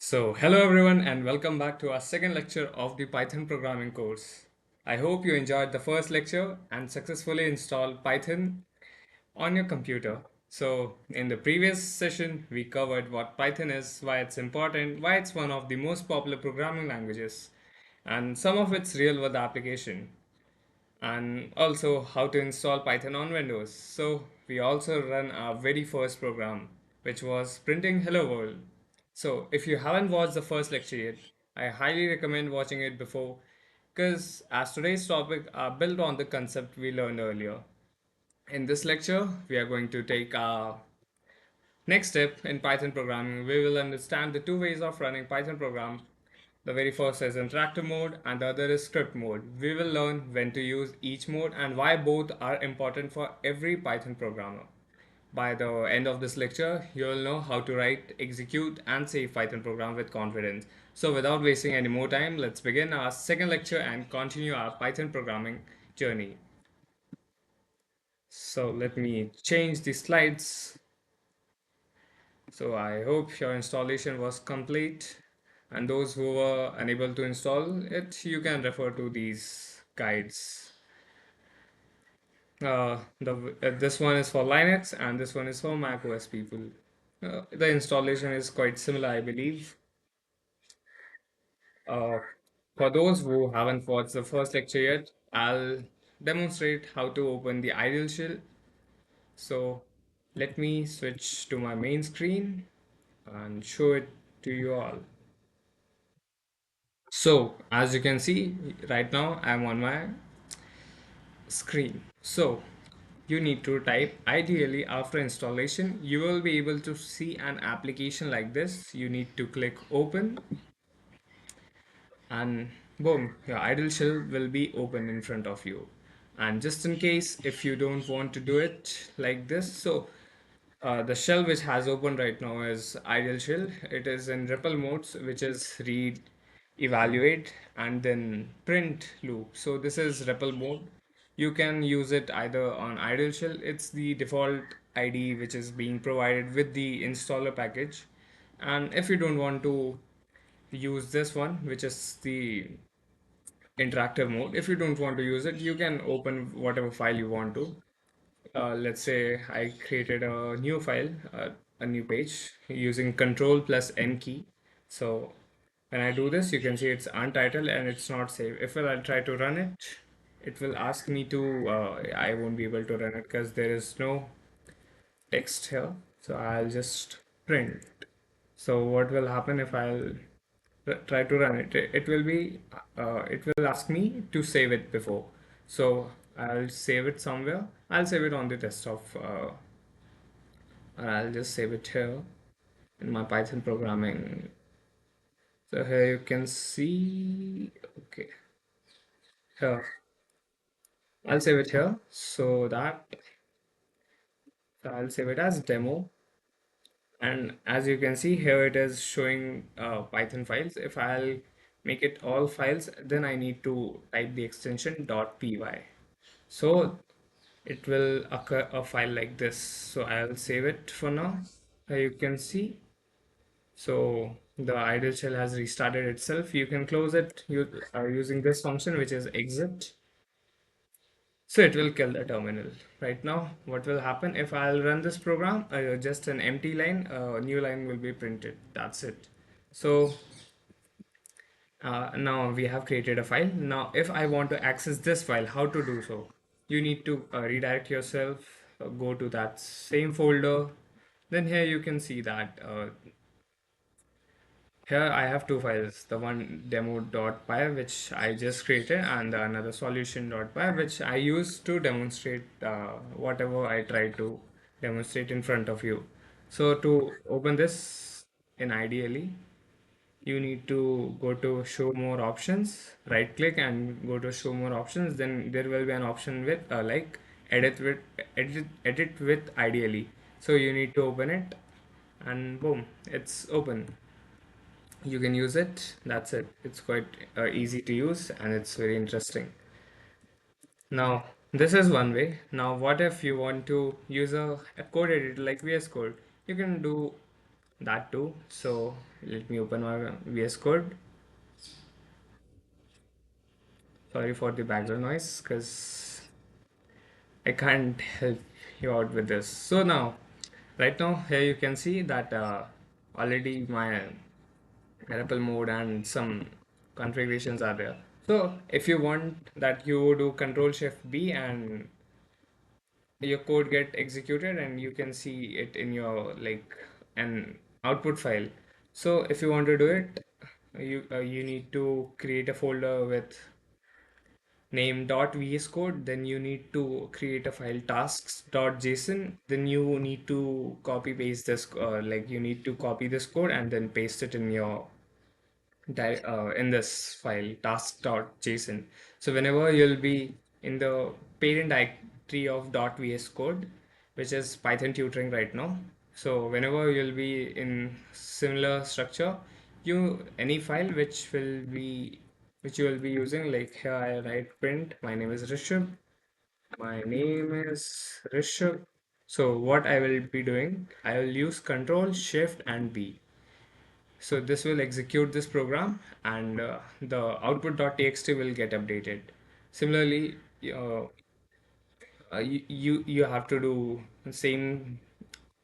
Hello everyone, and welcome back to our second lecture of the Python programming course. I hope you enjoyed the first lecture and successfully installed Python on your computer. In the previous session, we covered what Python is, why it's important, why it's one of the most popular programming languages, and some of its real world application, and also how to install Python on Windows. We also run our very first program, which was printing Hello World. If you haven't watched the first lecture yet, I highly recommend watching it before, because as today's topic are built on the concept we learned earlier. In this lecture, we are going to take our next step in Python programming. We will understand the two ways of running Python program. The very first is interactive mode and the other is script mode. We will learn when to use each mode and why both are important for every Python programmer. By the end of this lecture, you will know how to write, execute, and save Python program with confidence. So without wasting any more time, let's begin our second lecture and continue our Python programming journey. So let me change the slides. So I hope your installation was complete, and those who were unable to install it, you can refer to these guides. This one is for Linux and this one is for Mac OS people. The installation is quite similar, I believe. Uh, for those who haven't watched the first lecture yet, I'll demonstrate how to open the ideal shell. So let me switch to my main screen and show it to you all. So as you can see right now, I'm on my screen. So you need to type, ideally after installation you will be able to see an application like this. You need to click open, and boom, your idle shell will be open in front of you. And just in case if you don't want to do it like this, the shell which has opened right now is ideal shell. It is in REPL modes, which is read, evaluate, and then print loop. So this is REPL mode. You can use it either on ideal shell. It's the default ID which is being provided with the installer package. And if you don't want to use this one, which is the interactive mode, if you don't want to use it, you can open whatever file you want to. Let's say I created a new file, a new page using Control plus N key. So when I do this, you can see it's untitled and it's not saved. If I try to run it, it will ask me to, I won't be able to run it because there is no text here. So I'll just print. So what will happen if I'll try to run it? It will be, it will ask me to save it before. So I'll save it somewhere. I'll save it on the desktop, and I'll just save it here in my Python programming. So here you can see, okay, here I'll save it here. So I'll save it as demo. And as you can see here, it is showing Python files. If I'll make it all files, then I need to type the extension .py. So it will occur a file like this. So I'll save it for now. Here you can see. So the idle shell has restarted itself. You can close it using this function, which is exit. So it will kill the terminal. Right now, what will happen if I'll run this program? Just an empty line, a new line will be printed. That's it. So now we have created a file. Now, if I want to access this file, how to do so? You need to redirect yourself, go to that same folder. Then here you can see that here I have two files, the one demo.py which I just created and the another solution.py which I use to demonstrate whatever I try to demonstrate in front of you. So to open this in ideally, you need to go to show more options, right click and go to show more options. Then there will be an option with like edit with ideally. So you need to open it and boom, it's open. You can use it. That's it. It's quite easy to use and it's very interesting. Now this is one way. Now what if you want to use a code editor like VS Code? You can do that too. So let me open my VS Code. Sorry for the background noise because I can't help you out with this. So now, right now, here you can see that already my REPL mode and some configurations are there. So if you want that, you do Control Shift B and your code get executed and you can see it in your like an output file. So if you want to do it, you need to create a folder with name .vs code, then you need to create a file tasks.json, then you need to copy paste this like you need to copy this code and then paste it in your in this file task.json. So whenever you'll be in the parent directory of .vs code, which is Python tutoring right now, so whenever you'll be in similar structure, you any file which you will be using, like here I write print my name is Rishabh, my name is Rishabh. So what I will be doing, I will use Control Shift and B. So this will execute this program and the output.txt will get updated. Similarly, you have to do the same.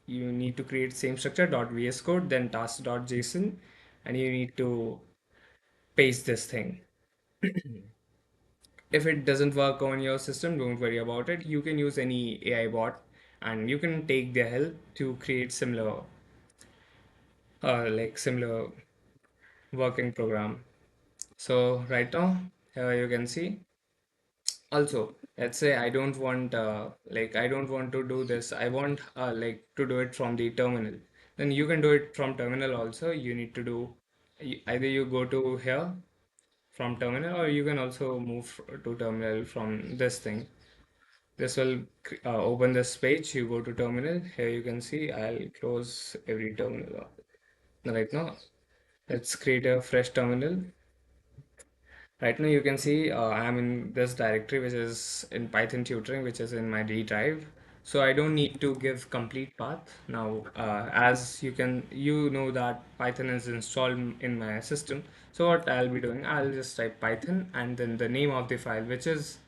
You need to create same structure .vs code, then task.json, and you need to paste this thing. If it doesn't work on your system, don't worry about it. You can use any AI bot, and you can take their help to create similar working program. So right now, here you can see. Also, let's say I don't want I don't want to do this. I want like to do it from the terminal. Then you can do it from terminal also. You need to do either you go to here from terminal or you can also move to terminal from this thing. This will open this page. You go to terminal. Here you can see I'll close every terminal. Right now, let's create a fresh terminal. Right now you can see I'm in this directory which is in Python tutoring, which is in my D drive. So I don't need to give complete path. Now, as you know that Python is installed in my system. So what I'll be doing, I'll just type Python and then the name of the file, which is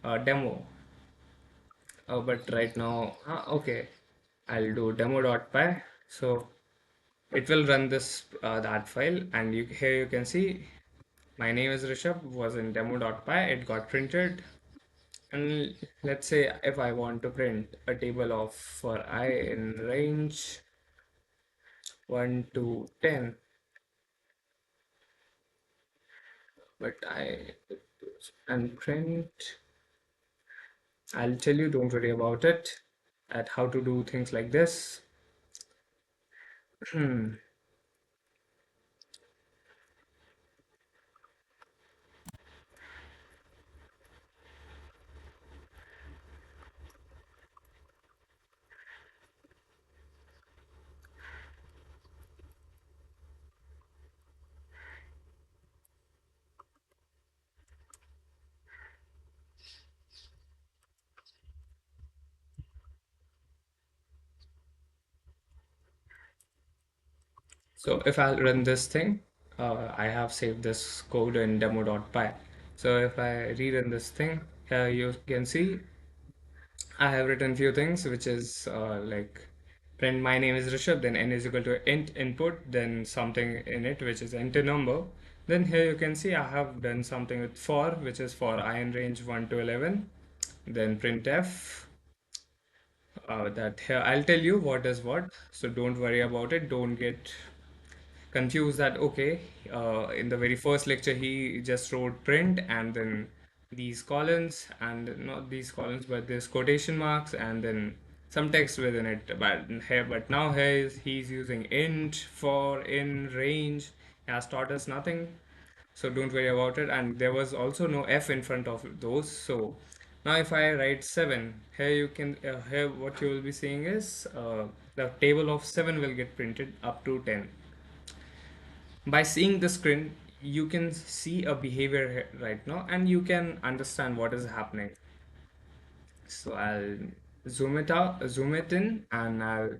demo. But right now, okay, I'll do demo.py. So it will run this that file, and here you can see my name is Rishabh was in demo.py. It got printed, and let's say if I want to print a table of for I in range 1 to 10, but I and print, I'll tell you, don't worry about it, at how to do things like this. So if I run this thing, I have saved this code in demo.py. So if I rerun this thing, here you can see I have written few things, which is like print my name is Rishabh, then n is equal to int input, then something in it, which is enter number. Then here you can see I have done something with for, which is for I in range 1 to 11. Then printf, that here I'll tell you what is what. So don't worry about it. Don't get confused that okay, in the very first lecture he just wrote print and then these columns and not these columns but this quotation marks and then some text within it, but now he's using int for in range, has taught us nothing. So don't worry about it, and there was also no f in front of those. So now if I write 7 here, you can here what you will be seeing is the table of 7 will get printed up to 10. By seeing the screen you can see a behavior right now and you can understand what is happening. So I'll zoom it in and I'll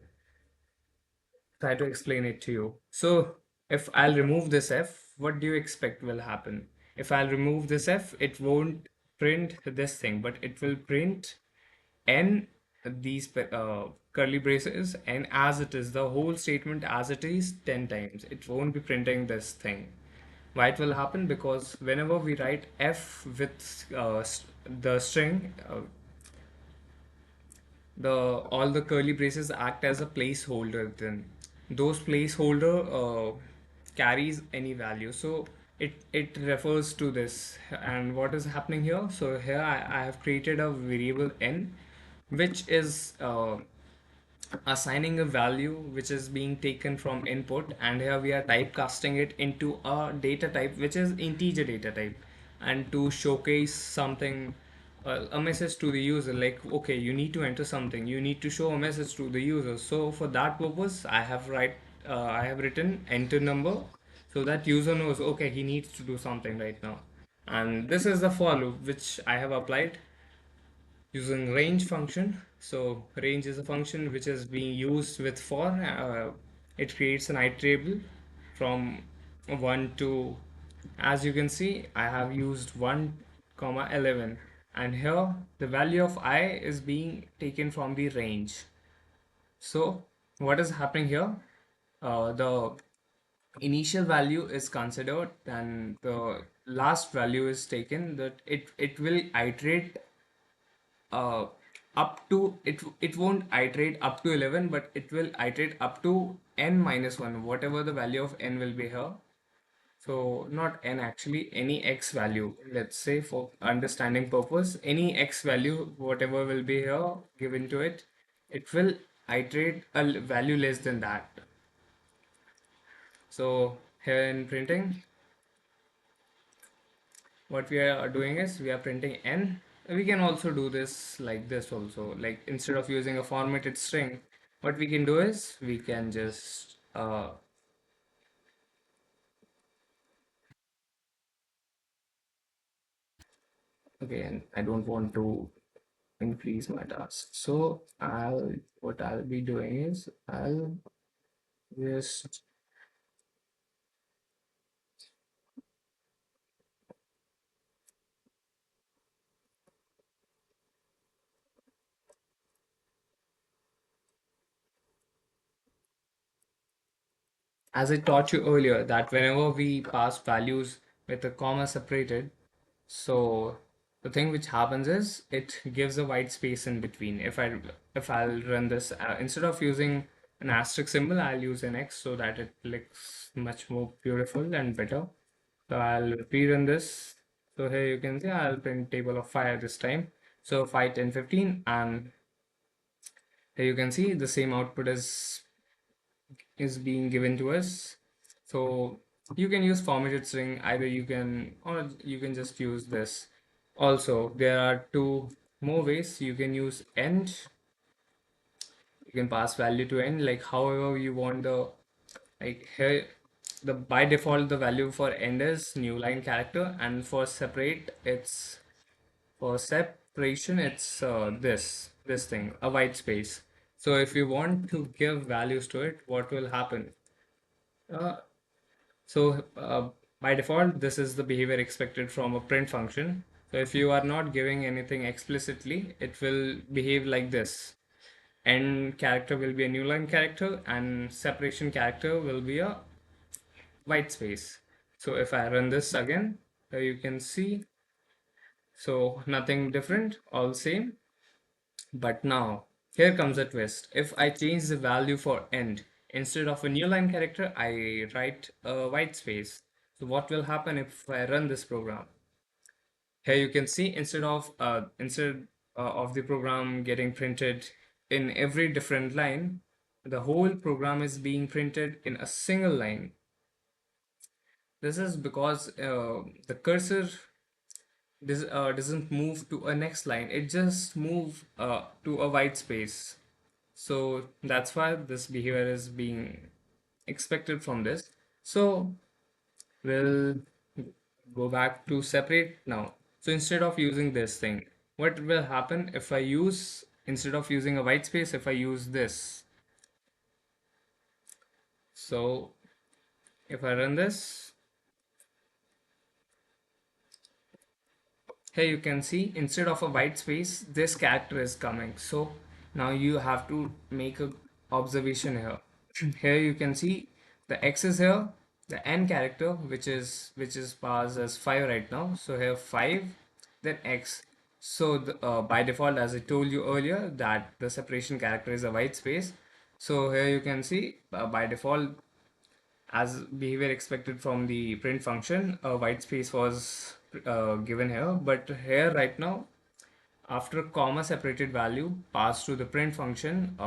try to explain it to you. So if I'll remove this f, what do you expect will happen? If I'll remove this f, it won't print this thing, but it will print n, these curly braces, and as it is, the whole statement as it is 10 times. It won't be printing this thing. Why it will happen? Because whenever we write f with the string, the all the curly braces act as a placeholder. Then those placeholder carries any value, so it refers to this. And what is happening here? So here I have created a variable n, which is assigning a value which is being taken from input, and here we are typecasting it into a data type which is integer data type, and to showcase something, a message to the user, like okay, you need to enter something, you need to show a message to the user. So for that purpose I have written enter number, so that user knows okay, he needs to do something right now. And this is the for loop which I have applied using range function. So range is a function which is being used with for. It creates an iterable from 1 to, as you can see, I have used 1 comma 11, and here the value of I is being taken from the range. So what is happening here? The initial value is considered and the last value is taken, that it will iterate uh, up to it won't iterate up to 11, but it will iterate up to n minus 1, whatever the value of n will be here. So not n, actually any x value, let's say for understanding purpose, any x value whatever will be here given to it, it will iterate a value less than that. So here in printing, what we are doing is we are printing n. We can also do this like this also, like instead of using a formatted string, what we can do is we can just okay, and I don't want to increase my task, so I'll be doing is I'll just, as I taught you earlier, that whenever we pass values with a comma separated, so the thing which happens is it gives a white space in between. If I'll run this, instead of using an asterisk symbol, I'll use an X so that it looks much more beautiful and better. So I'll rerun this. So here you can see I'll print table of 5 this time. So 5, 10, 15, and here you can see the same output is being given to us. So you can use formatted string, either you can, or you can just use this. Also, there are two more ways. You can use end. You can pass value to end, like however you want the, like here, the by default the value for end is new line character, and for separate it's, for separation it's this thing, a white space. So if you want to give values to it, what will happen? Uh, So by default, this is the behavior expected from a print function. So if you are not giving anything explicitly, it will behave like this. End character will be a new line character, and separation character will be a white space. So if I run this again, you can see, so nothing different, all same. But now, here comes a twist. If I change the value for end, instead of a new line character, I write a white space. So what will happen if I run this program? Here you can see instead of the program getting printed in every different line, the whole program is being printed in a single line. This is because the cursor doesn't move to a next line, it just moves to a white space. So that's why this behavior is being expected from this. So we'll go back to separate now. So instead of using this thing, what will happen if I use, instead of using a white space, if I use this? So if I run this, here you can see instead of a white space, this character is coming. So now you have to make a observation here. Here you can see the X is here, the N character, which is passed as 5 right now. So here 5, then X. So by default, as I told you earlier, that the separation character is a white space. So here you can see by default, as behavior expected from the print function, a white space was given here. But here right now, after comma separated value passed to the print function,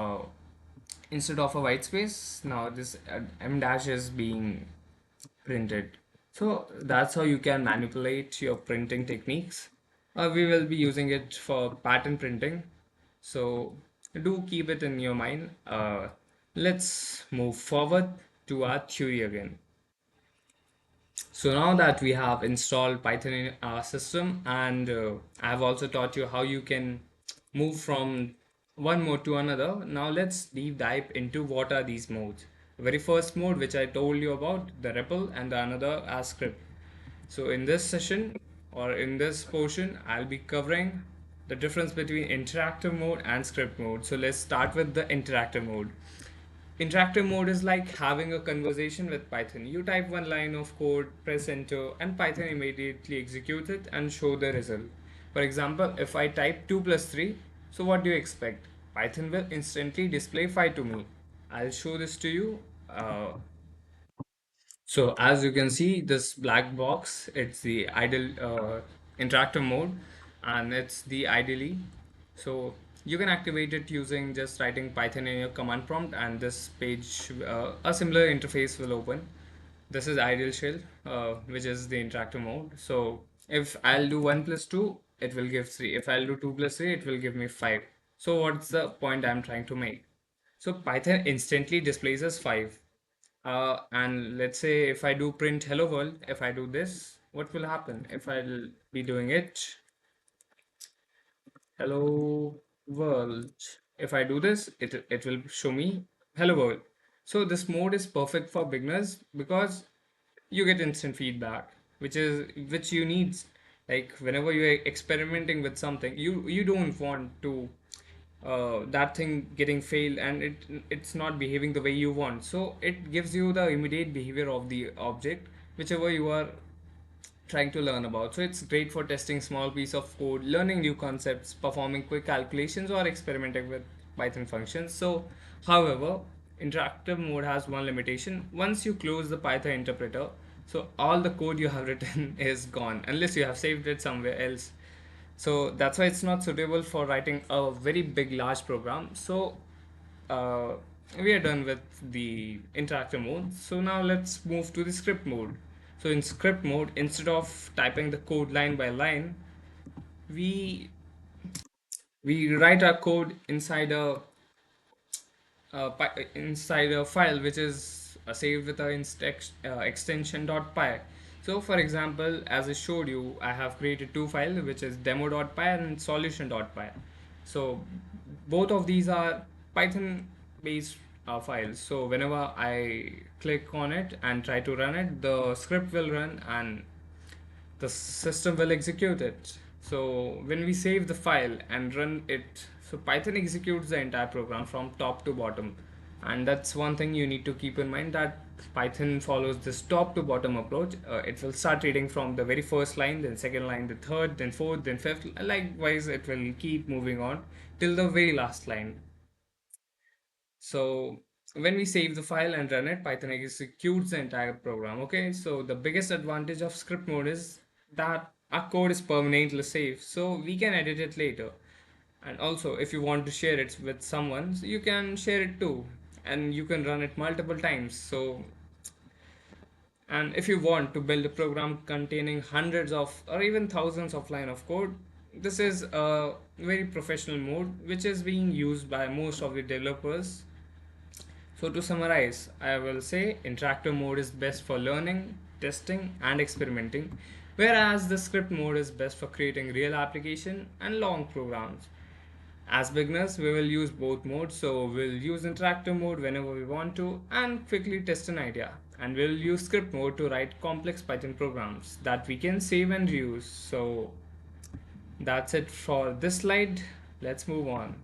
instead of a white space, now this m dash is being printed. So that's how you can manipulate your printing techniques. We will be using it for pattern printing. So do keep it in your mind. Let's move forward to our theory again. So now that we have installed Python in our system, and I've also taught you how you can move from one mode to another, now let's deep dive into what are these modes. The very first mode, which I told you about, the REPL, and the another as script. So in this session or in this portion, I'll be covering the difference between interactive mode and script mode. So let's start with the interactive mode. Interactive mode is like having a conversation with Python. You type one line of code, press enter, and Python immediately executes it and show the result. For example, if I type 2 plus 3, so what do you expect? Python will instantly display 5 to me. I'll show this to you. So as you can see, this black box, it's the idle interactive mode, and it's the ideally. So you can activate it using just writing Python in your command prompt, and this page, a similar interface will open. This is ideal shell, which is the interactive mode. So if I'll do 1 plus 2, it will give 3. If I'll do 2 plus 3, it will give me 5. So what's the point I'm trying to make? So Python instantly displays as 5. And let's say if I do print hello world, if I do this, what will happen? If I'll be doing it, hello world. If I do this, it will show me hello world. So this mode is perfect for beginners because you get instant feedback, which you need. Like whenever you're experimenting with something, you don't want to that thing getting failed and it's not behaving the way you want. So it gives you the immediate behavior of the object, whichever you are trying to learn about. So it's great for testing small piece of code, learning new concepts, performing quick calculations, or experimenting with Python functions. So, however, interactive mode has one limitation. Once you close the Python interpreter, so all the code you have written is gone unless you have saved it somewhere else. So that's why it's not suitable for writing a very big large program. So uh, we are done with the interactive mode. So now let's move to the script mode. So in script mode, instead of typing the code line by line, we we write our code inside a file which is saved with a extension .py. So for example, as I showed you, I have created two files, which is demo.py and solution.py. So both of these are Python based files. So whenever I click on it and try to run it, the script will run and the system will execute it. So when we save the file and run it, so Python executes the entire program from top to bottom. And that's one thing you need to keep in mind, that Python follows this top to bottom approach. It will start reading from the very first line, then second line, the third, then fourth, then fifth. Likewise, it will keep moving on till the very last line. So when we save the file and run it, Python executes the entire program. Okay, so the biggest advantage of script mode is that our code is permanently safe, so we can edit it later. And also, if you want to share it with someone, so you can share it too, and you can run it multiple times. So, and if you want to build a program containing hundreds of or even thousands of line of code, this is a very professional mode which is being used by most of the developers. So to summarize, I will say interactive mode is best for learning, testing, and experimenting, whereas the script mode is best for creating real application and long programs. As beginners, we will use both modes. So we'll use interactive mode whenever we want to and quickly test an idea. And we'll use script mode to write complex Python programs that we can save and reuse. So that's it for this slide. Let's move on.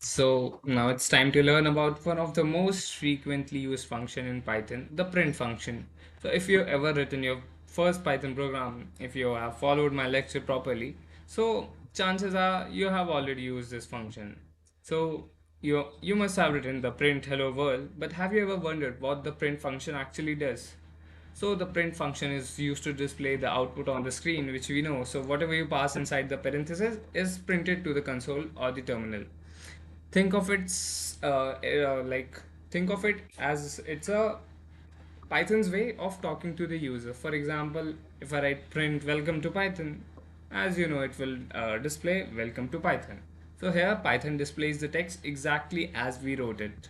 So now it's time to learn about one of the most frequently used function in Python, the print function. So if you ever written your first Python program, if you have followed my lecture properly, so chances are you have already used this function. So you must have written the print hello world, but have you ever wondered what the print function actually does? So the print function is used to display the output on the screen, which we know. So whatever you pass inside the parentheses is printed to the console or the terminal. Think of like think of it as it's a Python's way of talking to the user. For example, if I write print welcome to Python, as you know, it will display welcome to Python. So here Python displays the text exactly as we wrote it.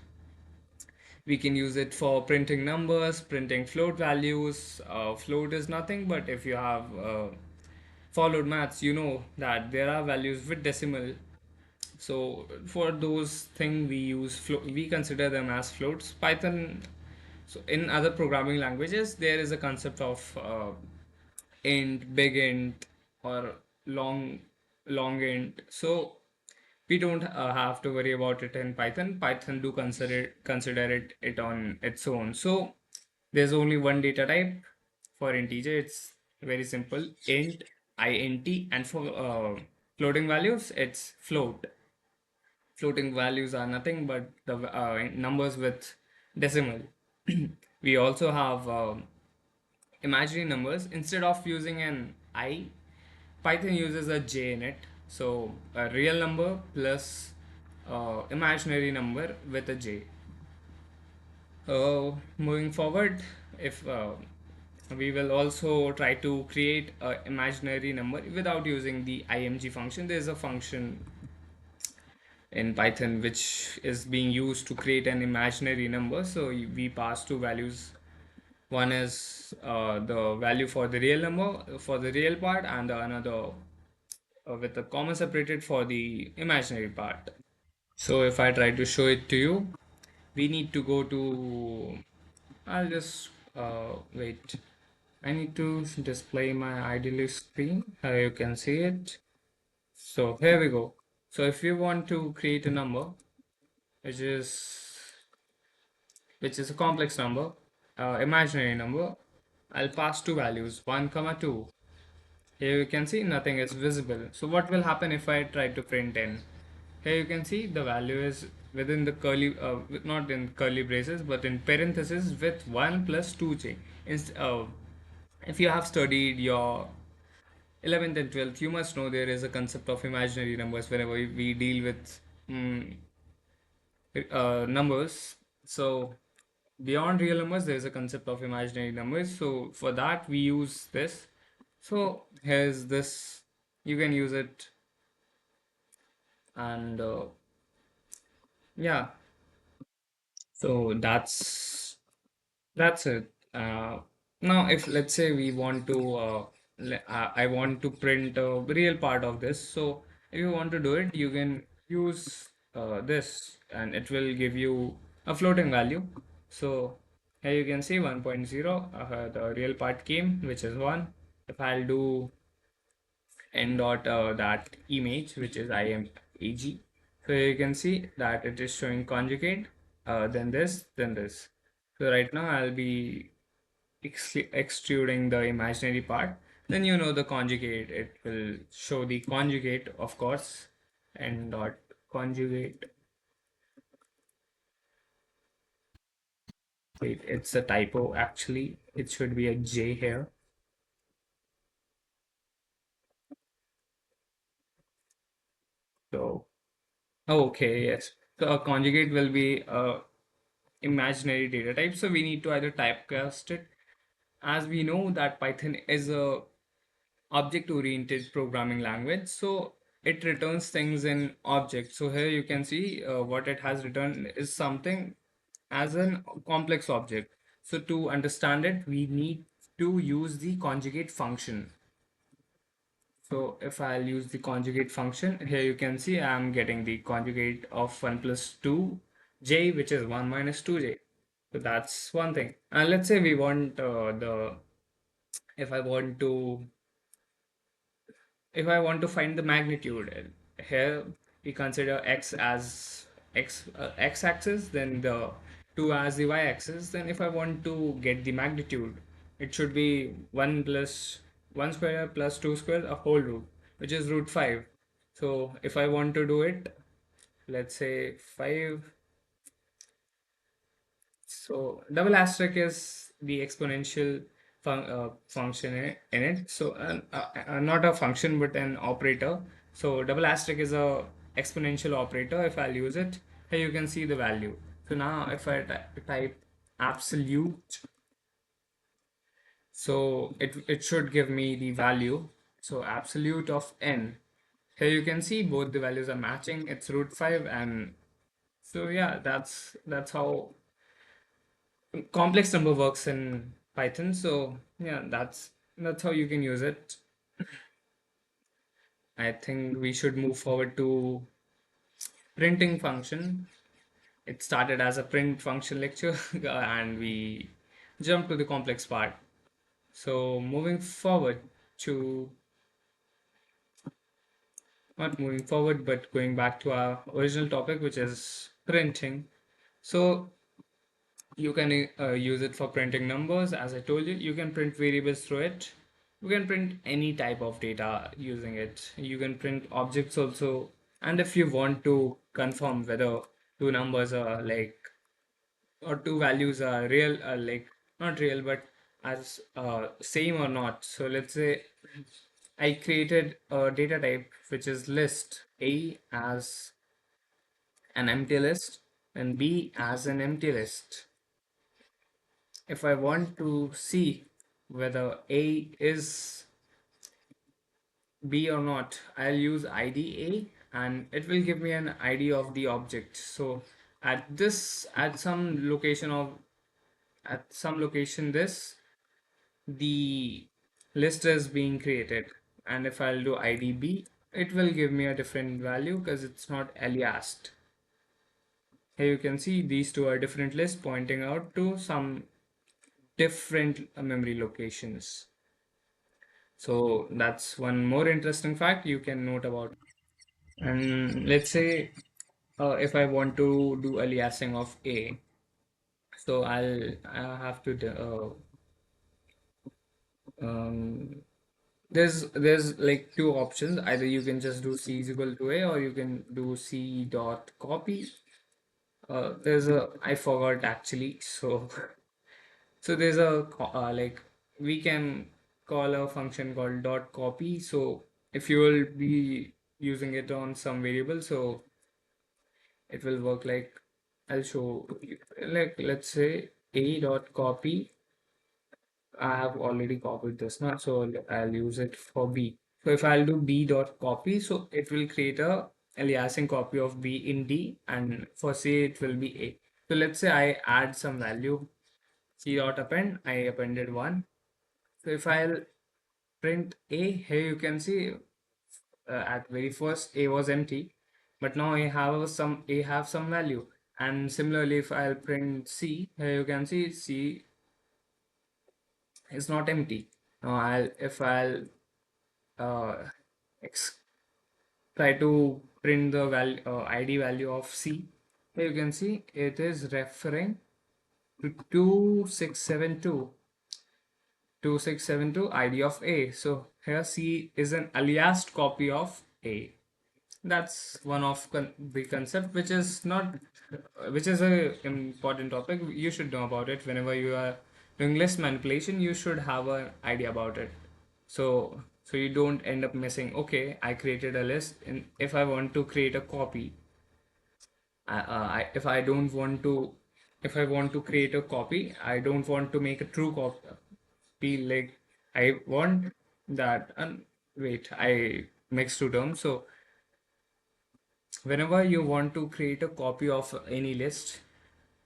We can use it for printing numbers, printing float values. Float is nothing, but if you have followed maths, you know that there are values with decimal. So for those things we consider them as floats. Python. So in other programming languages, there is a concept of int, big int, or long long int. So we don't have to worry about it in Python. Python do consider it on its own. So there's only one data type for integer. It's very simple, int, int, and for floating values, it's float. Floating values are nothing but the numbers with decimal. We also have imaginary numbers. Instead of using an I, Python uses a j in it. So a real number plus imaginary number with a j. Moving forward, if we will also try to create an imaginary number without using the img function. There is a function in Python which is being used to create an imaginary number. So we pass two values. One is the value for the real number for the real part, and the another with the comma separated for the imaginary part. So if I try to show it to you, we need to go to. I'll just wait. I need to display my ideal screen. You can see it. So here we go. So if you want to create a number, which is a complex number, imaginary number, I'll pass two values, 1 comma 2. Here you can see nothing is visible. So what will happen if I try to print n? Here you can see the value is within the not in curly braces, but in parentheses with 1 plus 2j. If you have studied your 11th and 12th, you must know there is a concept of imaginary numbers whenever we deal with mm, numbers. So beyond real numbers, there is a concept of imaginary numbers. So for that, we use this. So here's this. You can use it, and yeah. So that's it. Now, if let's say we want to, I want to print a real part of this. So if you want to do it, you can use this, and it will give you a floating value. So here you can see 1.0. The real part came, which is one. If I'll do n dot that image, which is imag. So you can see that it is showing conjugate, then this, then this. So right now I'll be extruding the imaginary part. Then you know the conjugate. It will show the conjugate, of course, n dot conjugate. Wait, it's a typo actually. It should be a J here. So okay, yes. So a conjugate will be a imaginary data type. So we need to either typecast it, as we know that Python is a object oriented programming language. So it returns things in objects. So here you can see what it has returned is something as a complex object. So to understand it, we need to use the conjugate function. So if I'll use the conjugate function, here you can see I'm getting the conjugate of 1 plus 2j, which is 1 minus 2j. So that's one thing. And let's say we want if I want to if I want to find the magnitude, here we consider x as x-axis, then the 2 as the y-axis. Then if I want to get the magnitude, it should be 1 plus 1 square plus 2 square, a whole root, which is root 5. So if I want to do it, let's say 5. So double asterisk is the exponential function in it. So not a function but an operator. So double asterisk is a exponential operator. If I'll use it, here you can see the value. So now if I type absolute, so it should give me the value. So absolute of n. Here you can see both the values are matching. It's root 5, and so yeah, that's how complex number works in Python. So yeah, that's how you can use it. I think we should move forward to printing function. It started as a print function lecture and we jumped to the complex part. So moving forward to not moving forward but going back to our original topic, which is printing. So you can use it for printing numbers. As I told you, you can print variables through it. You can print any type of data using it. You can print objects also. And if you want to confirm whether two numbers are like, or two values are real, like not real, but as same or not. So let's say I created a data type which is list A as an empty list and B as an empty list. If I want to see whether A is B or not, I'll use ID A and it will give me an ID of the object. So at some location this, the list is being created. And if I'll do ID B, it will give me a different value because it's not aliased. Here you can see these two are different lists pointing out to some different memory locations. So that's one more interesting fact you can note about. And let's say if I want to do aliasing of A, so I have to there's like two options. Either you can just do C is equal to A, or you can do C dot copy. There's a I forgot actually. So so there's a like we can call a function called dot copy. So if you will be using it on some variable, so it will work like I'll show you. Like let's say a dot copy. I have already copied this now, so I'll use it for b. So if I'll do b dot copy, so it will create a aliasing copy of b in d, and for c it will be a. So let's say I add some value c dot append. I appended 1. So if I'll print a, here you can see at very first a was empty, but now a have some value. And similarly, if I'll print c, here you can see c is not empty. Now uh, ex- try to print the value id value of c, here you can see it is referring to 2672 id of a. So here c is an aliased copy of a. That's one of the concept which is not which is a important topic. You should know about it whenever you are doing list manipulation. You should have an idea about it, so you don't end up missing. Okay, I created a list, and if I want to create a copy, if I don't want to, if I want to create a copy, I don't want to make a true copy. Like I want that. And wait, I mixed two terms. So whenever you want to create a copy of any list,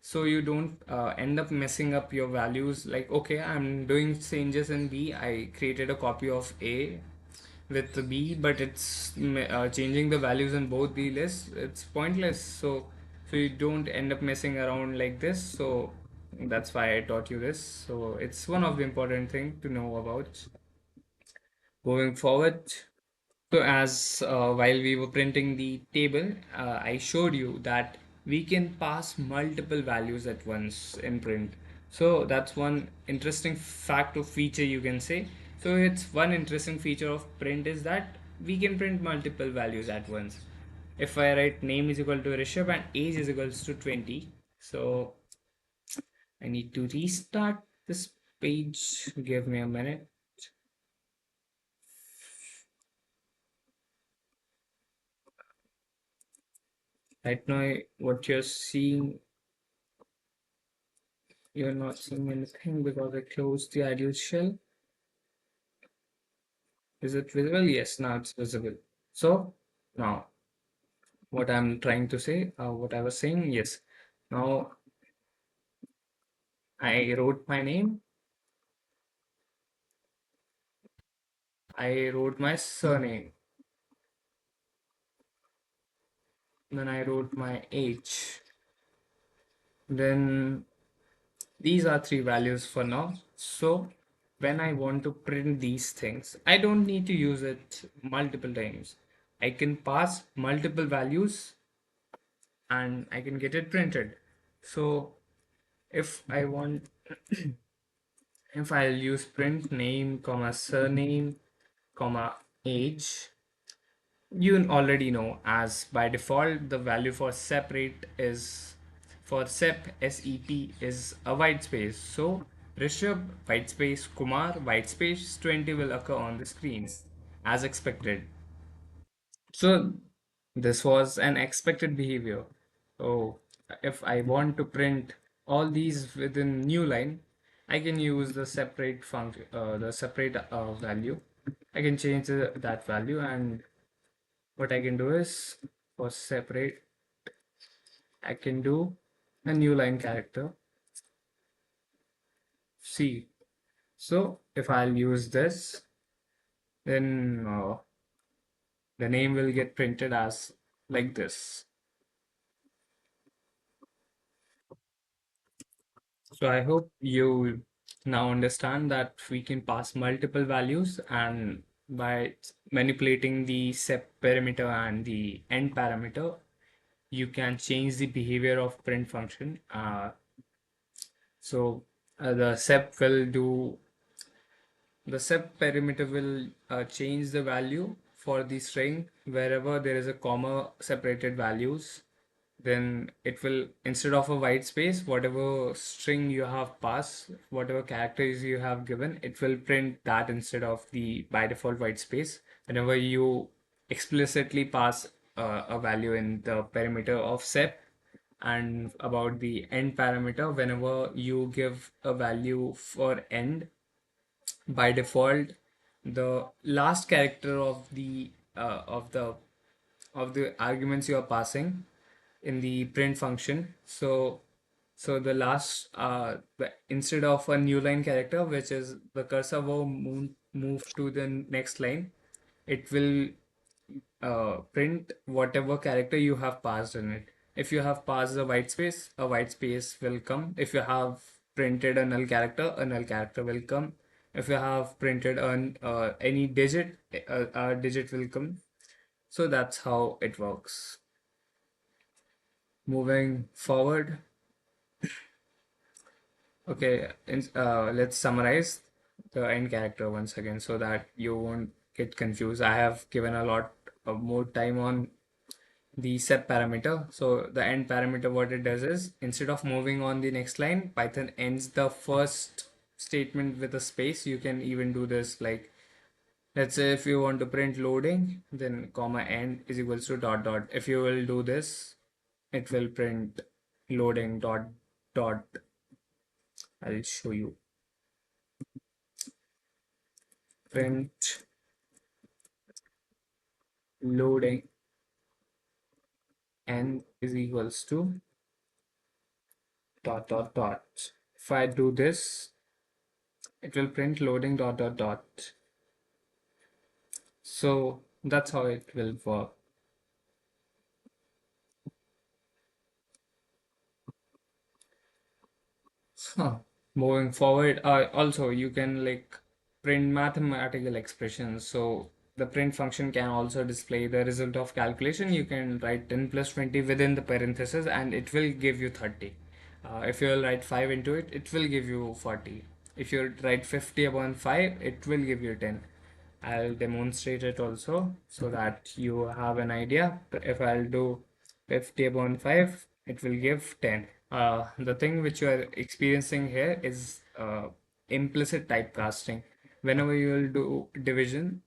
so you don't end up messing up your values. Like okay, I'm doing changes in b, I created a copy of a, with the b, but it's changing the values in both the lists. It's pointless. So you don't end up messing around like this. So that's why I taught you this. So it's one of the important thing to know about moving forward. So as while we were printing the table, I showed you that we can pass multiple values at once in print. So that's one interesting fact or feature you can say. So it's one interesting feature of print is that we can print multiple values at once. If I write name is equal to Rishabh and age is equals to 20, so I need to restart this page. Give me a minute. Right now, what you're seeing, you're not seeing anything because I closed the ideal shell. Is it visible? Yes, now it's visible. So now what I'm trying to say, what I was saying, yes. Now I wrote my name, I wrote my surname, then I wrote my age. Then these are three values for now. So when I want to print these things, I don't need to use it multiple times. I can pass multiple values and I can get it printed. So if I want, if I'll use print name, comma surname, comma age, you already know as by default the value for separate is for sep is a white space. So Rishabh white space Kumar white space 20 will occur on the screens as expected. So this was an expected behavior. So if I want to print all these within new line, I can use the separate function, the separate value. I can change that value, and what I can do is for separate, I can do a new line character C. So if I'll use this, then the name will get printed as like this. So I hope you now understand that we can pass multiple values, and by manipulating the sep parameter and the end parameter, you can change the behavior of print function. So the sep parameter will change the value for the string wherever there is a comma separated values. Then it will, instead of a white space, whatever string you have passed, whatever characters you have given, it will print that instead of the by default white space whenever you explicitly pass a value in the parameter of sep. And about the end parameter, whenever you give a value for end, by default the last character of the arguments you are passing in the print function. So the last instead of a new line character, which is the cursor will move to the next line, it will print whatever character you have passed in it. If you have passed a white space will come. If you have printed a null character will come. If you have printed any digit, a digit will come. So that's how it works. Moving forward, okay, let's summarize the end character once again so that you won't get confused. I have given a lot of more time on the set parameter. So the end parameter, what it does is instead of moving on the next line, Python ends the first statement with a space. You can even do this like, let's say if you want to print loading, then comma end is equals to dot dot. If you will do this, it will print loading dot dot. I'll show you. Print loading n is equals to dot dot dot. If I do this, it will print loading dot dot dot. So that's how it will work. Huh. Moving forward, also you can like print mathematical expressions. So the print function can also display the result of calculation. You can write 10 plus 20 within the parentheses and it will give you 30. If you will write 5 into it, it will give you 40. If you write 50 upon 5, it will give you 10. I'll demonstrate it also so that you have an idea. If I'll do 50 upon 5, it will give 10. The thing which you are experiencing here is implicit typecasting. Whenever you will do division,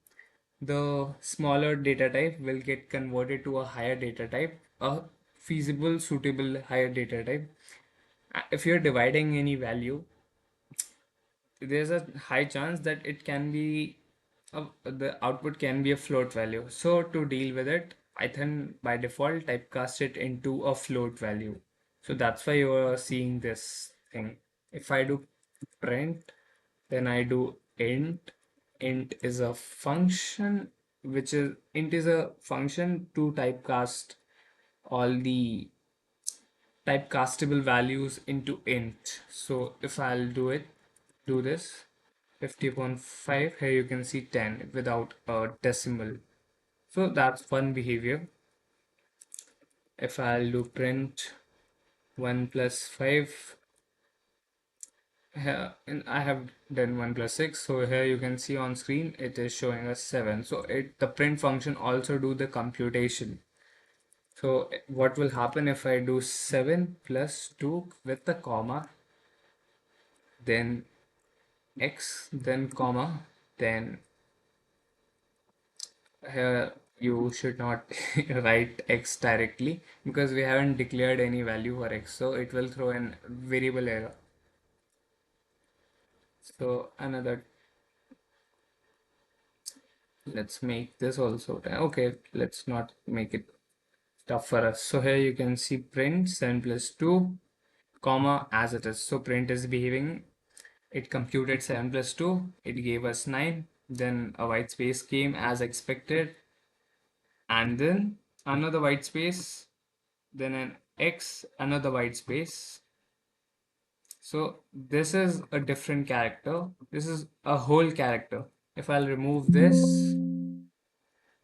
the smaller data type will get converted to a higher data type, a feasible, suitable higher data type. If you're dividing any value, there's a high chance that it can be the output can be a float value. So to deal with it, Python by default typecast it into a float value. So that's why you are seeing this thing. If I do print, then I do int. Int is a function which is int is a function to typecast all the typecastable values into int. So if I'll do this 50.5, here you can see 10 without a decimal. So that's one behavior. If I'll do print 1 plus 5, here, and I have done 1 plus 6, so here you can see on screen it is showing us 7. So the print function also do the computation. So what will happen if I do 7 plus 2 with the comma, then x, then comma, then here you should not write x directly because we haven't declared any value for x, so it will throw an variable error. So another, let's make this also okay, let's not make it tough for us. So here you can see print 7 plus 2 comma as it is. So print is behaving, it computed 7 plus 2, it gave us 9, then a white space came as expected, and then another white space, then an x, another white space. So this is a different character. This is a whole character. If I'll remove this,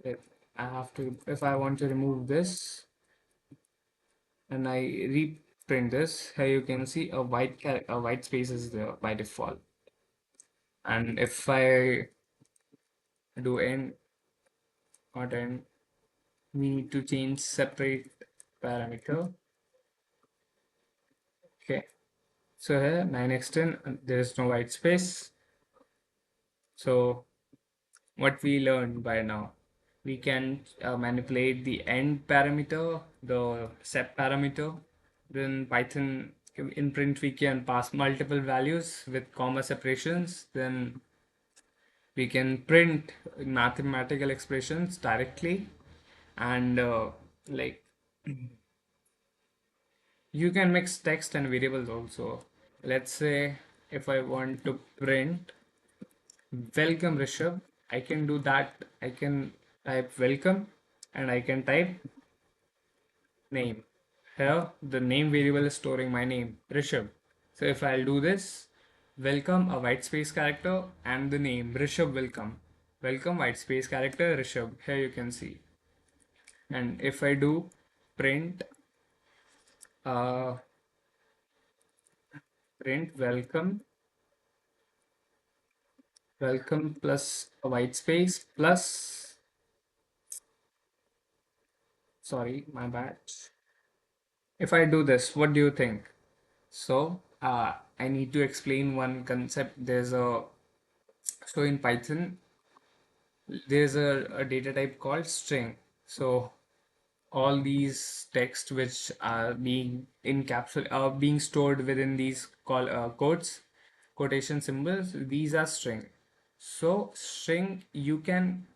if if I want to remove this and I reprint this, here you can see a white space is there by default. And if I do n, not n, we need to change separate parameter. Okay. So here 9x10, there is no white space. So what we learned by now, we can manipulate the end parameter, the sep parameter. Then Python in print we can pass multiple values with comma separations. Then we can print mathematical expressions directly, and like you can mix text and variables also. Let's say if I want to print welcome Rishabh, I can do that. I can type welcome and I can type name. Here, the name variable is storing my name, Rishabh. So if I'll do this, welcome a white space character and the name Rishabh will come. Welcome white space character Rishabh. Here you can see. And if I do print uh, print welcome plus a white space plus, sorry, my bad. If I do this, what do you think? So I need to explain one concept. So in Python, there's a data type called string. So all these text which are being stored within these quotes, quotation symbols, these are string. So string, you can,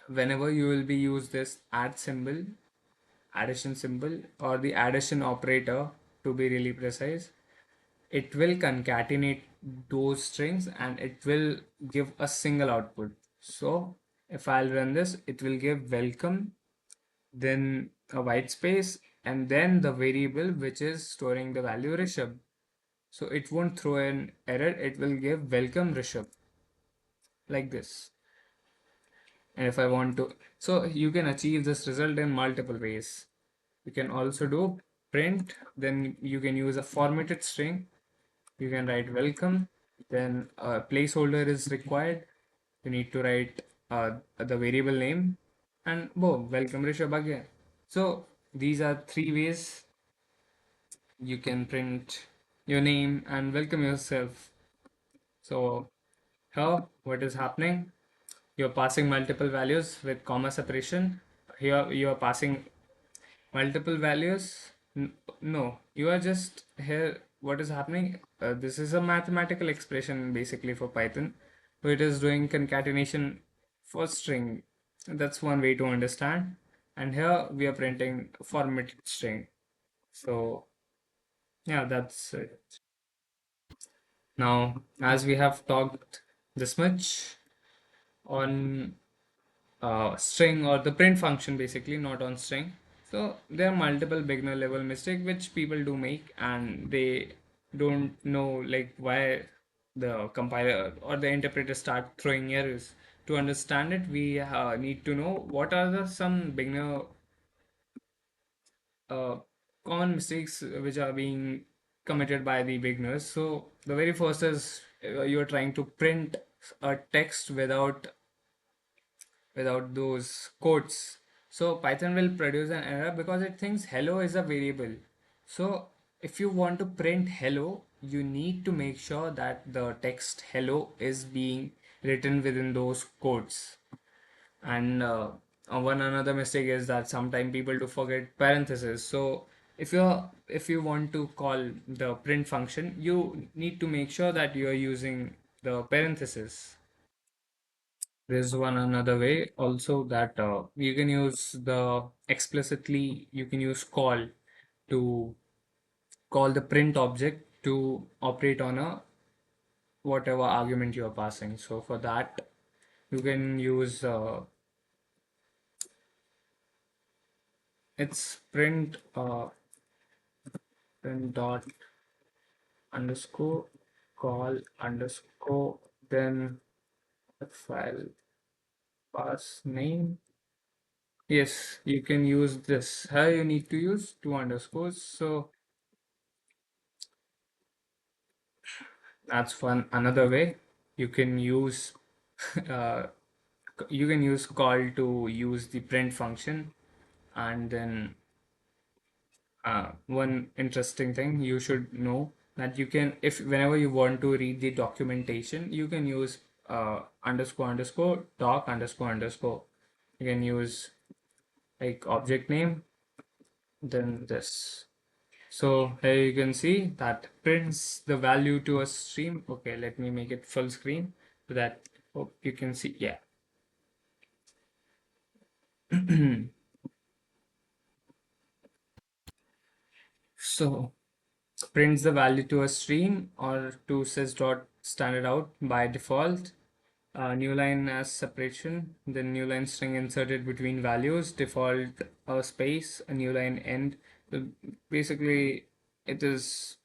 whenever you will be use this add symbol, addition symbol, or the addition operator to be really precise, it will concatenate those strings and it will give a single output. So if I'll run this, it will give welcome, then a white space, and then the variable which is storing the value Rishabh. So it won't throw an error, it will give welcome Rishabh like this. And if I want to, so you can achieve this result in multiple ways. You can also do print, then you can use a formatted string. You can write welcome, then a placeholder is required. You need to write the variable name, and boom, welcome Rishabh again. So these are three ways you can print your name and welcome yourself. So here, what is happening? You're passing multiple values with comma separation. Here, you are passing multiple values. No, you are just here. What is happening? This is a mathematical expression basically for Python. So it is doing concatenation for string. That's one way to understand. And here we are printing formatted string. So yeah, that's it. Now, as we have talked this much on string or the print function, basically, not on string. So there are multiple beginner level mistakes which people do make, and they don't know like why the compiler or the interpreter start throwing errors. To understand it, we need to know what are the some beginner uh, common mistakes which are being committed by the beginners. So the very first is you're trying to print a text without those quotes. So Python will produce an error because it thinks hello is a variable. So if you want to print hello, you need to make sure that the text hello is being written within those quotes. And one another mistake is that sometimes people do forget parentheses. So if you want to call the print function, you need to make sure that you are using the parentheses. There's one another way also that you can use the explicitly, you can use call to call the print object to operate on a whatever argument you are passing. So for that, you can use it's print dot underscore call underscore then the file pass name. Yes, you can use this. Here you need to use two underscores. So that's one another way. You can use uh, you can use call to use the print function, and then one interesting thing you should know that you can, if whenever you want to read the documentation, you can use underscore underscore doc underscore underscore. You can use like object name, then this. So here you can see that prints the value to a stream. Okay, let me make it full screen so that hope you can see. Yeah. So prints the value to a stream or to sys dot standard out by default. New line as separation, then new line string inserted between values, default a space, a new line end. So basically, it is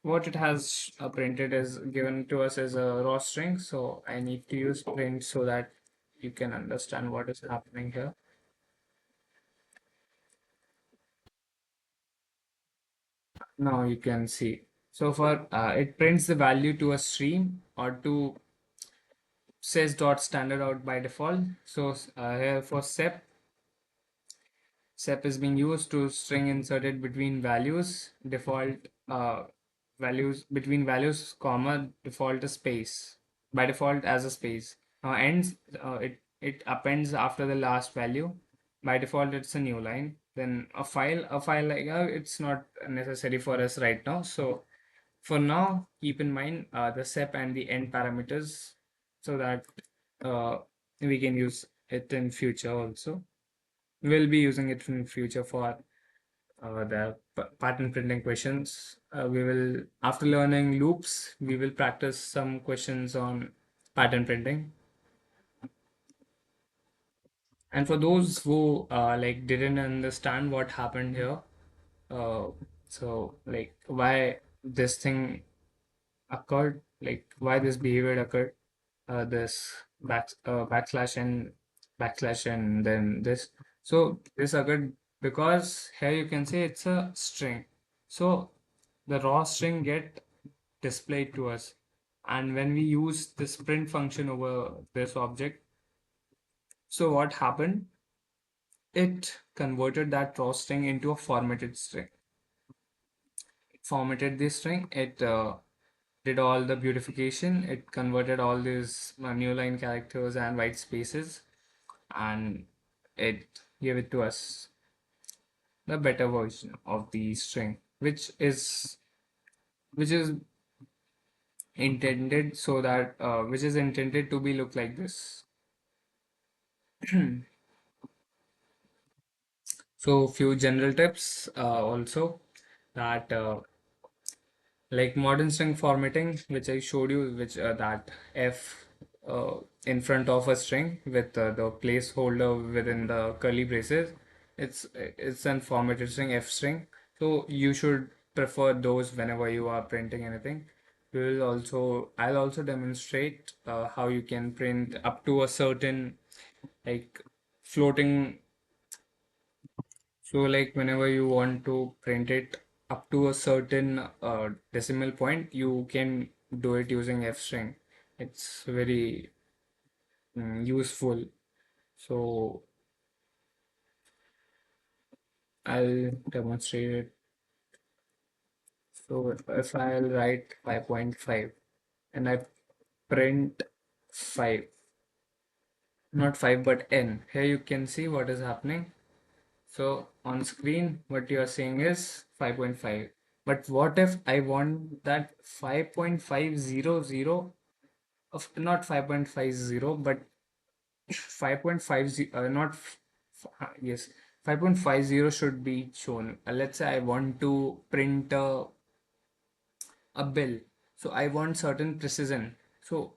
what it has printed is given to us as a raw string. So I need to use print so that you can understand what is happening here. Now you can see. So for it prints the value to a stream or to says dot standard out by default. So here for sep is being used to string inserted between values, default values between values, comma, default a space, by default as a space. Now ends, it appends after the last value. By default, it's a new line. Then a file like it's not necessary for us right now. So for now, keep in mind the sep and the end parameters so that uh, we can use it in future also. We'll be using it in future for the pattern printing questions. We will, after learning loops, we will practice some questions on pattern printing. And for those who like didn't understand what happened here, uh, so like why this thing occurred, like why this behavior occurred, this backslash and backslash and then this. So this occurred because here you can say it's a string. So the raw string get displayed to us, and when we use this print function over this object, so what happened? It converted that raw string into a formatted string. It formatted this string. It did all the beautification. It converted all these new line characters and white spaces, and it gave it to us the better version of the string, which is intended so that which is intended to be look like this. So few general tips also that like modern string formatting, which I showed you, which that f in front of a string with the placeholder within the curly braces, it's an formatted string, f string. So you should prefer those whenever you are printing anything. I'll also demonstrate how you can print up to a certain like floating. So like whenever you want to print it up to a certain decimal point, you can do it using F string. It's very useful. So I'll demonstrate it. So if I'll write 5.5 and I print 5, not 5 but n. Here you can see what is happening. So on screen, what you are seeing is 5.5. But what if I want that 5.500 of not 5.50 but 5.50 not yes 5.50 should be shown. Let's say I want to print a bill, so I want certain precision. So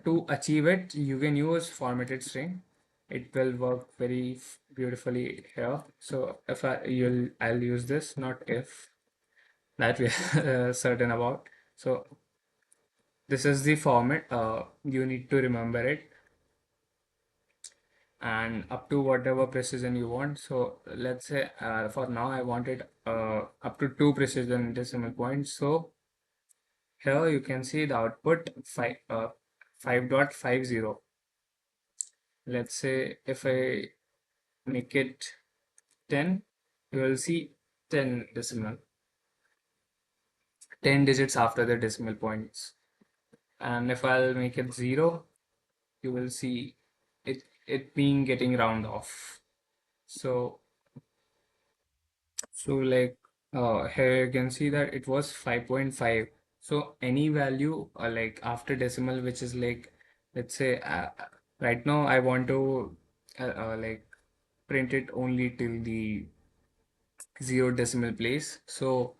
to achieve it, you can use formatted string. It will work very beautifully here. So if I'll use this, not if, that we are certain about. So this is the format. You need to remember it, and up to whatever precision you want. So let's say for now I wanted up to 2 precision decimal points. So here you can see the output 5.50. Let's say if I make it 10, you will see 10 decimal, 10 digits after the decimal points. And if I'll make it 0, you will see it being getting round off. So like here you can see that it was 5.5. So any value like after decimal, which is like, let's say right now I want to like print it only till the 0 decimal place. So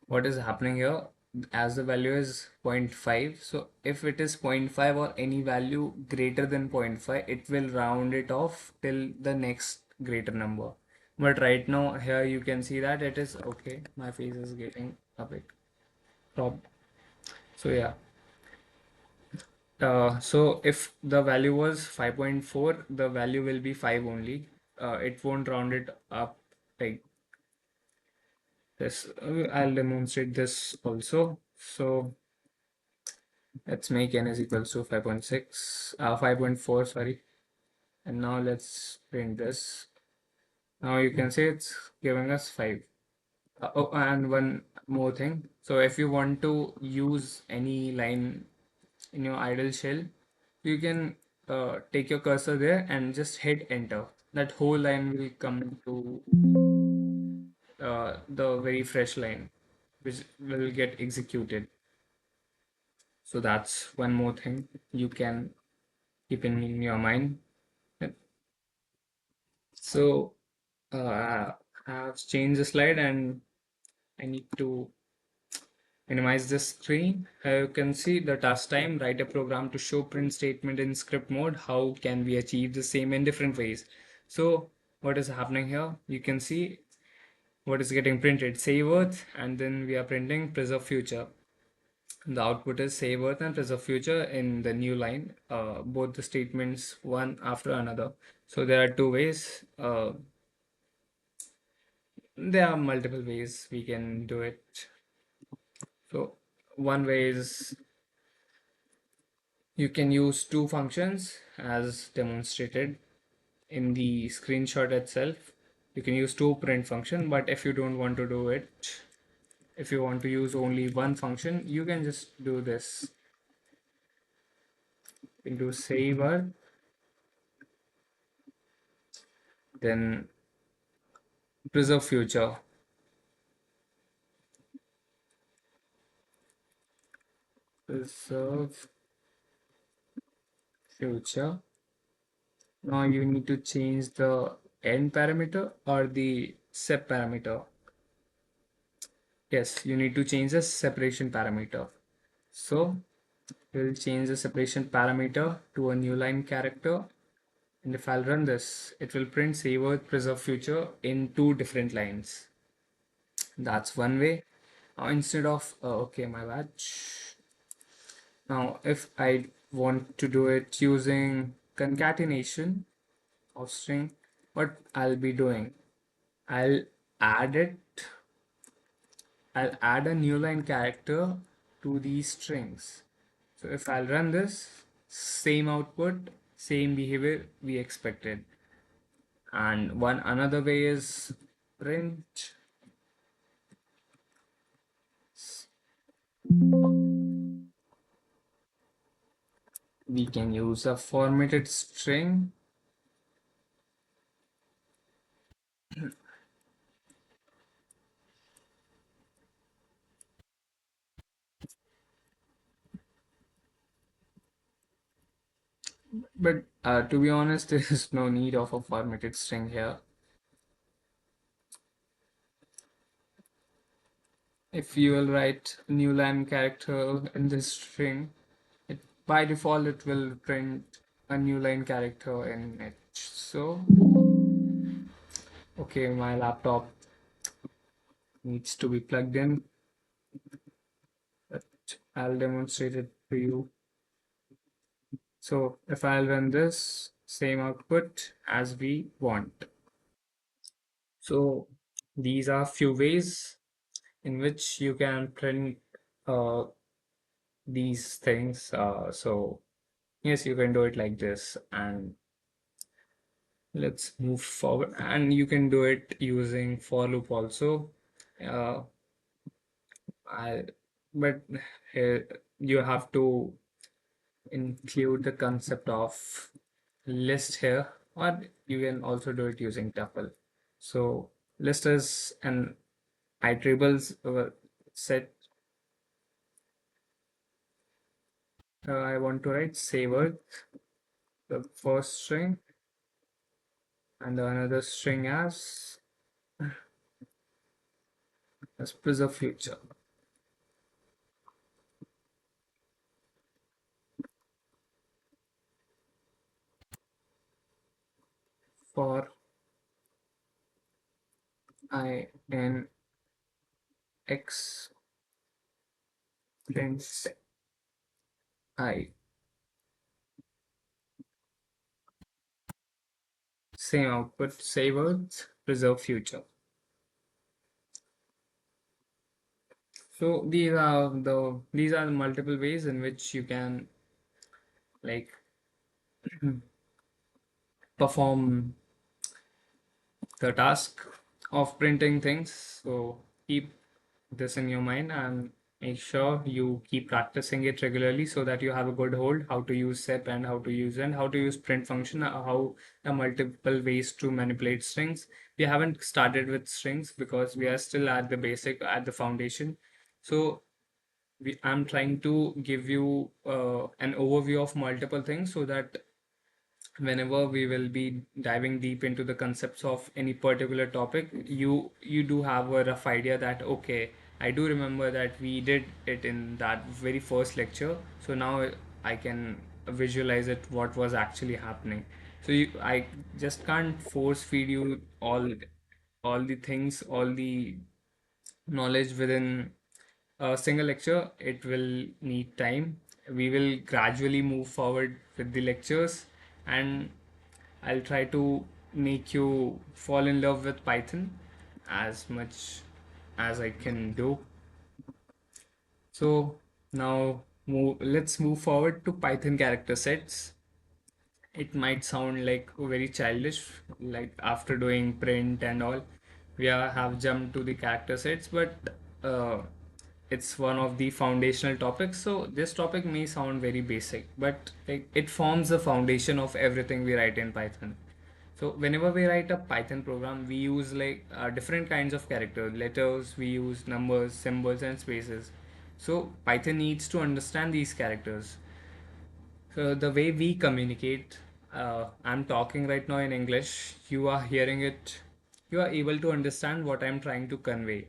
what is happening here, as the value is zero point 0.5, so if it is zero point 0.5 or any value greater than zero point 0.5, it will round it off till the next greater number. But right now here you can see that it is okay. My face is getting a bit cropped. So yeah, so if the value was 5.4, the value will be 5 only. It won't round it up like this. I'll demonstrate this also. So let's make n is equals to 5.6, 5.4, sorry. And now let's print this. Now you can see it's giving us 5. Oh, and one more thing. So if you want to use any line in your idle shell, you can take your cursor there and just hit enter. That whole line will come to the very fresh line, which will get executed. So that's one more thing you can keep in your mind. So I have changed the slide and I need to Minimize the screen. You can see the task time. Write a program to show print statement in script mode. How can we achieve the same in different ways? So what is happening here? You can see what is getting printed. Save Earth, and then we are printing preserve future. The output is save Earth and preserve future in the new line. Both the statements one after another. So there are two ways. There are multiple ways we can do it. So one way is you can use two functions as demonstrated in the screenshot itself. You can use two print function, but if you don't want to do it, if you want to use only one function, you can just do this. You can do saver, then preserve future. Preserve future. Now you need to change the end parameter or the sep parameter. Yes, you need to change the separation parameter. So we'll change the separation parameter to a new line character. And if I'll run this, it will print save earth preserve future in two different lines. That's one way. Now instead of okay, my bad. Now if I want to do it using concatenation of string, what I'll be doing, I'll add it, I'll add a new line character to these strings. So if I'll run this, same output, same behavior we expected. And one another way is print. We can use a formatted string. But to be honest, there is no need of a formatted string here. If you will write new line character in this string, by default it will print a new line character in it. So, okay, my laptop needs to be plugged in, but I'll demonstrate it to you. So if I'll run this, same output as we want. So these are few ways in which you can print uh, these things. So yes, you can do it like this, and let's move forward. And you can do it using for loop also. Uh, I but here you have to include the concept of list here, or you can also do it using tuple. So list is an iterable set. I want to write saver the first string and the another string as preserve future. For I n x prints I, same output, save earth, preserve future. So these are the multiple ways in which you can like perform the task of printing things. So keep this in your mind and make sure you keep practicing it regularly so that you have a good hold how to use sep and how to use print function, how the multiple ways to manipulate strings. We haven't started with strings because we are still at the basic, at the foundation. So I'm trying to give you an overview of multiple things so that whenever we will be diving deep into the concepts of any particular topic, you do have a rough idea that okay, I do remember that we did it in that very first lecture. So now I can visualize it what was actually happening. So I just can't force feed you all the things, all the knowledge within a single lecture. It will need time. We will gradually move forward with the lectures, and I'll try to make you fall in love with Python as much as I can do. So now let's move forward to Python character sets. It might sound like very childish, like after doing print and all, have jumped to the character sets, but uh, it's one of the foundational topics. So this topic may sound very basic, but like, it forms the foundation of everything we write in Python. So whenever we write a Python program, we use like different kinds of characters, letters, we use numbers, symbols, and spaces. So Python needs to understand these characters. So the way we communicate, I'm talking right now in English, you are hearing it, you are able to understand what I'm trying to convey.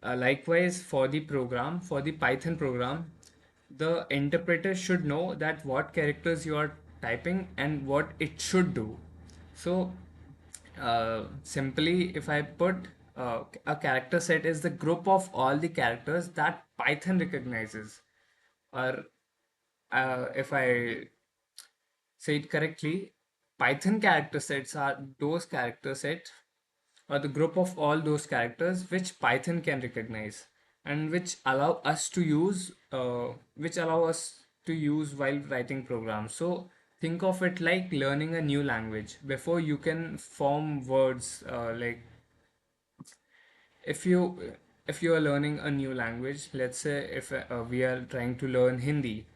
Likewise, for the program, for the Python program, the interpreter should know that what characters you are typing and what it should do. So, simply, if I put a character set is the group of all the characters that Python recognizes, or if I say it correctly, Python character sets are those character sets or the group of all those characters which Python can recognize and which allow us to use while writing programs. So think of it like learning a new language. Before you can form words, like if you are learning a new language, let's say if we are trying to learn Hindi,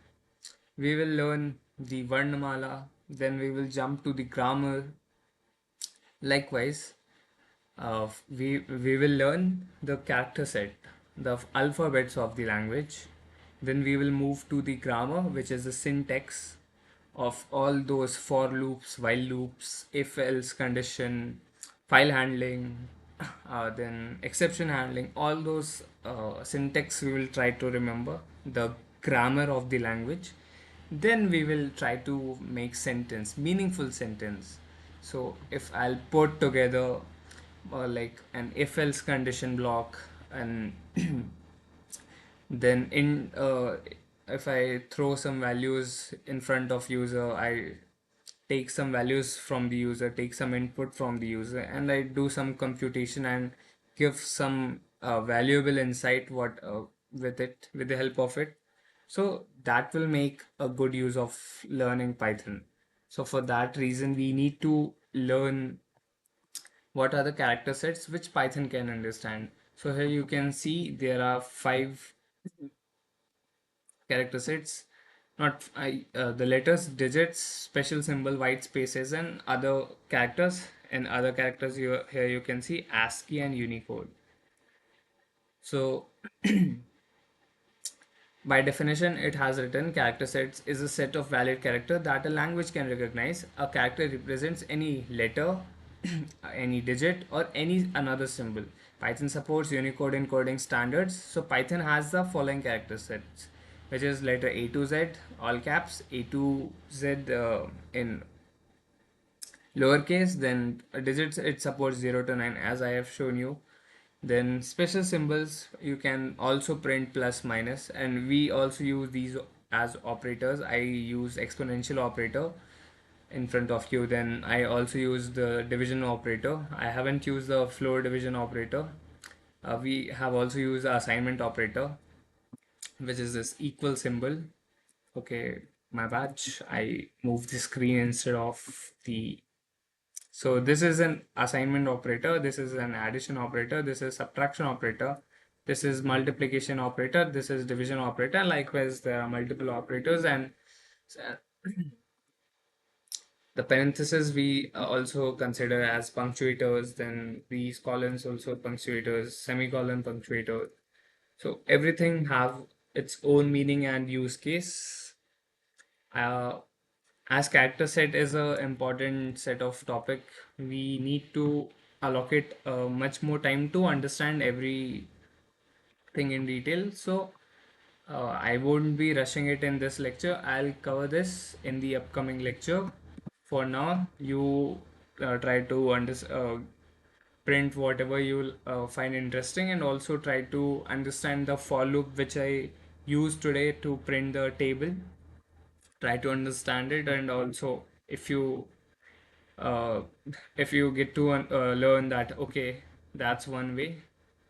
we will learn the Varnamala, then we will jump to the grammar. Likewise, we will learn the character set, the alphabets of the language. Then we will move to the grammar, which is the syntax of all those for loops, while loops, if else condition, file handling, then exception handling, all those syntax we will try to remember, the grammar of the language. Then we will try to make sentence, meaningful sentence. So if I'll put together like an if else condition block, and then in if I throw some values in front of user, I take some values from the user, take some input from the user, and I do some computation and give some valuable insight with the help of it. So that will make a good use of learning Python. So for that reason, we need to learn what are the character sets which Python can understand. So here you can see there are five character sets, not the letters, digits, special symbol, white spaces, and other characters. And other characters here you can see ASCII and Unicode. So by definition, it has written character sets is a set of valid character that a language can recognize. A character represents any letter, any digit, or any another symbol. Python supports Unicode encoding standards. So Python has the following character sets, which is letter A to Z, all caps, A to Z in lowercase, then digits it supports 0 to 9 as I have shown you. Then special symbols you can also print plus minus, and we also use these as operators. I use exponential operator in front of you, then I also use the division operator. I haven't used the floor division operator. We have also used the assignment operator, which is this equal symbol. Okay, my bad, I moved the screen instead of the. So this is an assignment operator, this is an addition operator, this is subtraction operator, this is multiplication operator, this is division operator. Likewise, there are multiple operators, and uh, the parentheses we also consider as punctuators, then these colons also punctuators, semicolon punctuator. So everything have its own meaning and use case. Uh, as character set is a important set of topic, we need to allocate much more time to understand every thing in detail. So I won't be rushing it in this lecture. I'll cover this in the upcoming lecture. For now, you try to print whatever you'll find interesting, and also try to understand the for loop which I used today to print the table. Try to understand it, and also uh, if you get to learn that, okay, that's one way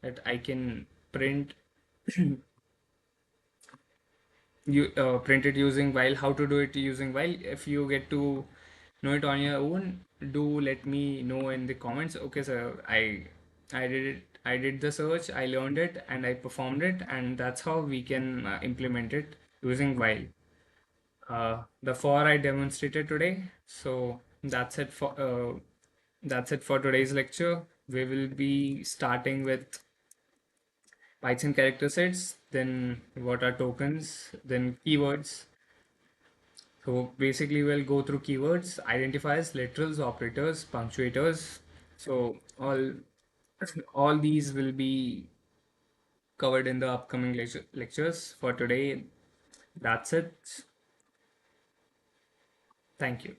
that I can print you print it using while, how to do it using while. If you get to know it on your own, do let me know in the comments. Okay, sir, I did it, I did the search, I learned it, and I performed it, and that's how we can implement it using while. The for I demonstrated today. So that's it for today's lecture. We will be starting with Python character sets, then what are tokens, then keywords. So basically, we'll go through keywords, identifiers, literals, operators, punctuators. So all these will be covered in the upcoming lectures. For today, that's it. Thank you.